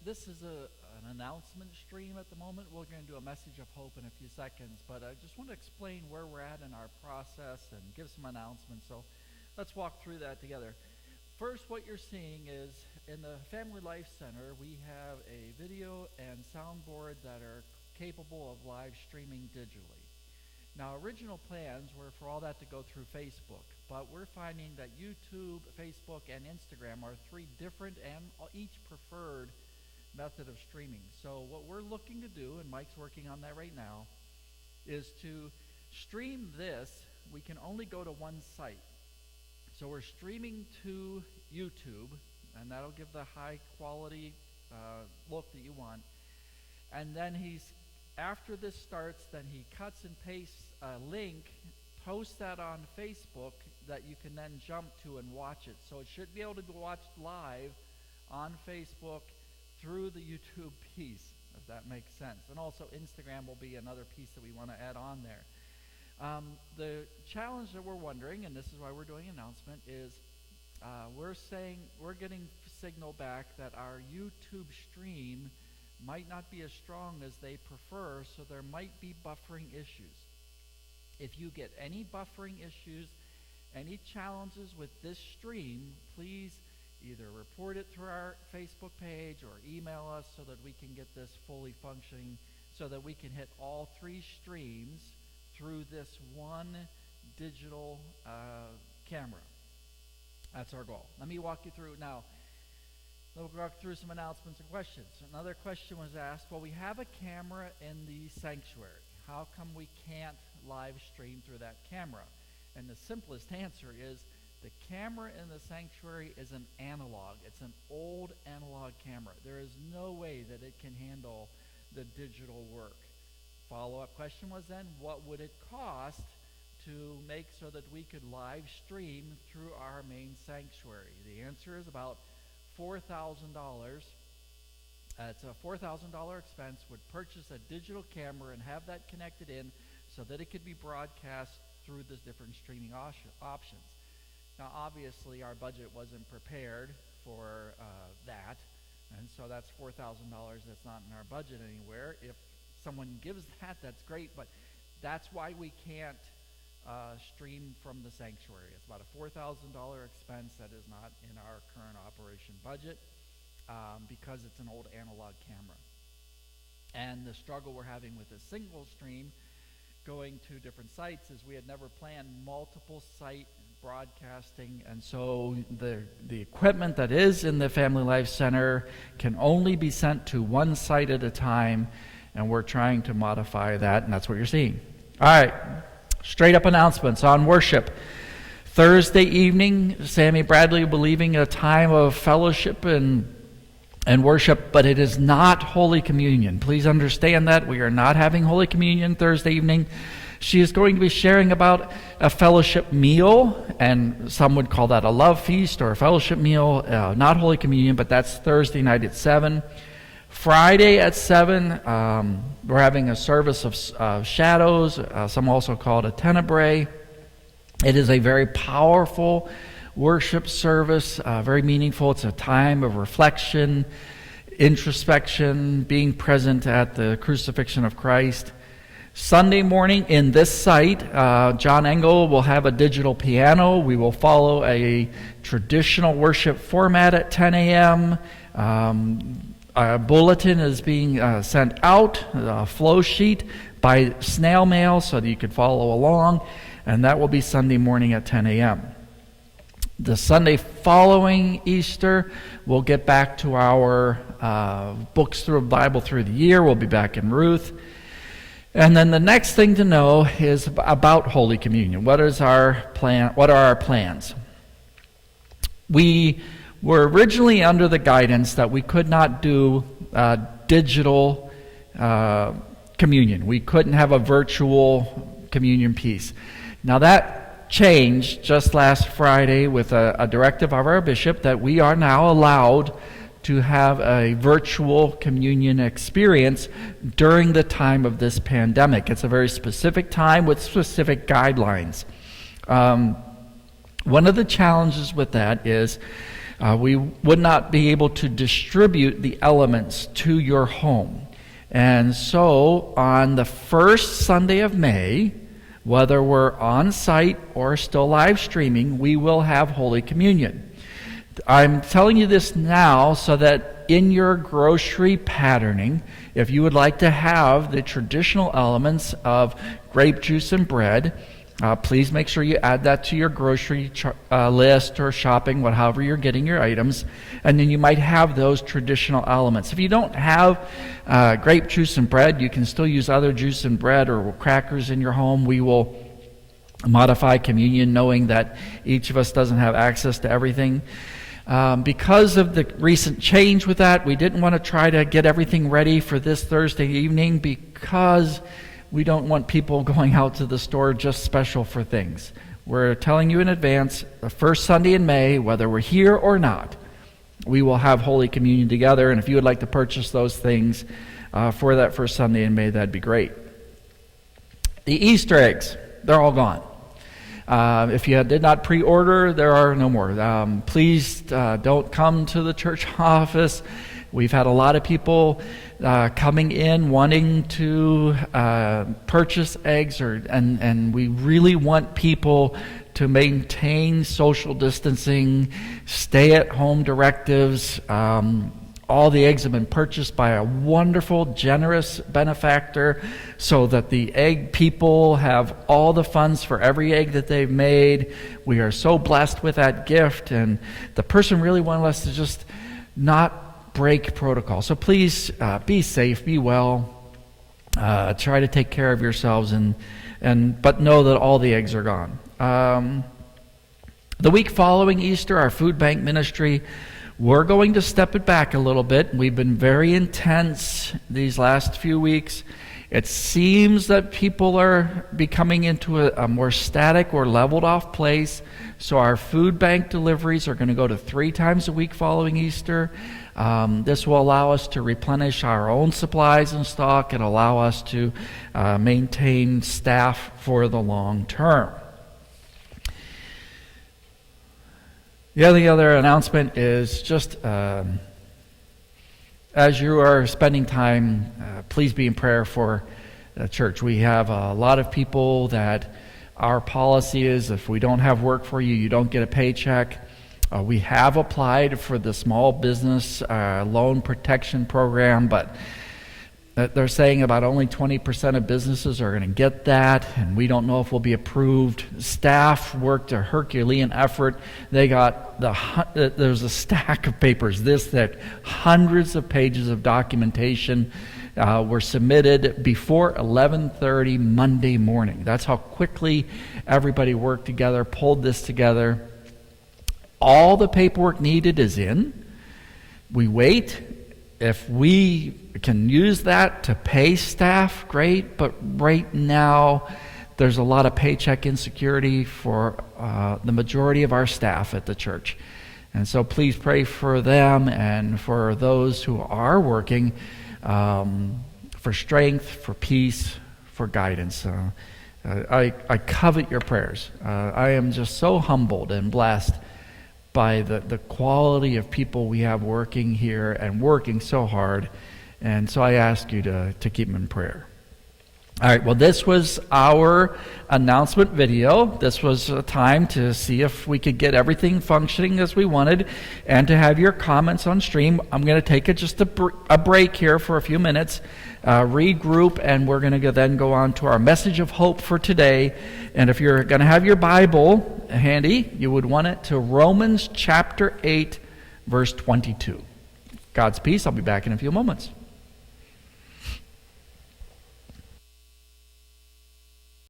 this is an announcement stream at the moment. We're going to do a message of hope in a few seconds, but I just want to explain where we're at in our process and give some announcements. So let's walk through that together. First, what you're seeing is in the Family Life Center, we have a video and soundboard that are capable of live streaming digitally. Now, original plans were for all that to go through Facebook, but we're finding that YouTube, Facebook, and Instagram are three different and each preferred method of streaming. So what we're looking to do, and Mike's working on that right now, is to stream this. We can only go to one site. So we're streaming to YouTube, and that'll give the high quality look that you want. And then after this starts, then he cuts and pastes a link, posts that on Facebook that you can then jump to and watch it. So it should be able to be watched live on Facebook through the YouTube piece, if that makes sense. And also Instagram will be another piece that we want to add on there. The challenge that we're wondering, and this is why we're doing an announcement, is we're getting signal back that our YouTube stream might not be as strong as they prefer, so there might be buffering issues. If you get any buffering issues, any challenges with this stream, please either report it through our Facebook page or email us so that we can get this fully functioning, so that we can hit all three streams through this one digital camera. That's our goal. Let me walk you through now. We'll walk through some announcements and questions. Another question was asked, well, we have a camera in the sanctuary. How come we can't live stream through that camera? And the simplest answer is the camera in the sanctuary is an analog. It's an old analog camera. There is no way that it can handle the digital work. Follow-up question was then, what would it cost to make so that we could live stream through our main sanctuary? The answer is about $4,000. It's a $4,000 expense, would purchase a digital camera and have that connected in so that it could be broadcast through the different streaming options. Now, obviously, our budget wasn't prepared for that, and so that's $4,000 that's not in our budget anywhere. If someone gives that, that's great, but that's why we can't stream from the sanctuary. It's about a $4,000 expense that is not in our current operation budget because it's an old analog camera. And the struggle we're having with a single stream going to different sites is we had never planned multiple site broadcasting, and so the equipment that is in the Family Life Center can only be sent to one site at a time, and we're trying to modify that, and that's what you're seeing. All right. Straight up announcements on worship. Thursday evening, Sammy Bradley will be leaving a time of fellowship and worship, but it is not Holy Communion. Please understand that. We are not having Holy Communion Thursday evening. She is going to be sharing about a fellowship meal, and some would call that a love feast or a fellowship meal. Not Holy Communion, but that's Thursday night at 7. Friday at 7, we're having a service of shadows, some also call it a tenebrae. It is a very powerful worship service, very meaningful. It's a time of reflection, introspection, being present at the crucifixion of Christ. Sunday morning in this site, John Engel will have a digital piano. We will follow a traditional worship format at 10 a.m., a bulletin is being sent out, a flow sheet by snail mail so that you could follow along, and that will be Sunday morning at 10 a.m. The Sunday following Easter, we'll get back to our books through the Bible through the year. We'll be back in Ruth. And then the next thing to know is about Holy Communion. What is our plan? What are our plans? We were originally under the guidance that we could not do digital communion. We couldn't have a virtual communion piece. Now that changed just last Friday with a directive of our bishop that we are now allowed to have a virtual communion experience during the time of this pandemic. It's a very specific time with specific guidelines. One of the challenges with that is we would not be able to distribute the elements to your home. And so on the first Sunday of May, whether we're on site or still live streaming, we will have Holy Communion. I'm telling you this now so that in your grocery patterning, if you would like to have the traditional elements of grape juice and bread, please make sure you add that to your grocery list or shopping, however you're getting your items, and then you might have those traditional elements. If you don't have grape juice and bread, you can still use other juice and bread or crackers in your home. We will modify communion knowing that each of us doesn't have access to everything. Because of the recent change with that, we didn't want to try to get everything ready for this Thursday evening because we don't want people going out to the store just special for things. We're telling you in advance, the first Sunday in May, whether we're here or not, we will have Holy Communion together. And if you would like to purchase those things for that first Sunday in May, that'd be great. The Easter eggs, they're all gone. If you did not pre-order, there are no more. Please don't come to the church office. We've had a lot of people coming in wanting to purchase eggs, and we really want people to maintain social distancing, stay-at-home directives. All the eggs have been purchased by a wonderful, generous benefactor so that the egg people have all the funds for every egg that they've made. We are so blessed with that gift, and the person really wanted us to just not break protocol. So please be safe, be well, try to take care of yourselves, but know that all the eggs are gone. The week following Easter, our food bank ministry, we're going to step it back a little bit. We've been very intense these last few weeks. It seems that people are becoming into a more static or leveled off place. So our food bank deliveries are going to go to 3 times a week following Easter. This will allow us to replenish our own supplies and stock and allow us to maintain staff for the long term. The only other announcement is just as you are spending time, please be in prayer for the church. We have a lot of people that our policy is if we don't have work for you, you don't get a paycheck. We have applied for the small business loan protection program, but they're saying about only 20% of businesses are going to get that, and we don't know if we'll be approved. Staff worked a Herculean effort. They got there's a stack of papers, that hundreds of pages of documentation were submitted before 11:30 Monday morning. That's how quickly everybody worked together, pulled this together. All the paperwork needed is in. We wait. If we can use that to pay staff, great, but right now there's a lot of paycheck insecurity for the majority of our staff at the church. And so please pray for them and for those who are working for strength, for peace, for guidance. I covet your prayers. I am just so humbled and blessed by the quality of people we have working here and working so hard. And so I ask you to keep them in prayer. All right, well, this was our announcement video. This was a time to see if we could get everything functioning as we wanted and to have your comments on stream. I'm going to take just a break here for a few minutes, regroup, and we're going to then go on to our message of hope for today. And if you're going to have your Bible handy, you would want it to Romans chapter 8, verse 22. God's peace. I'll be back in a few moments.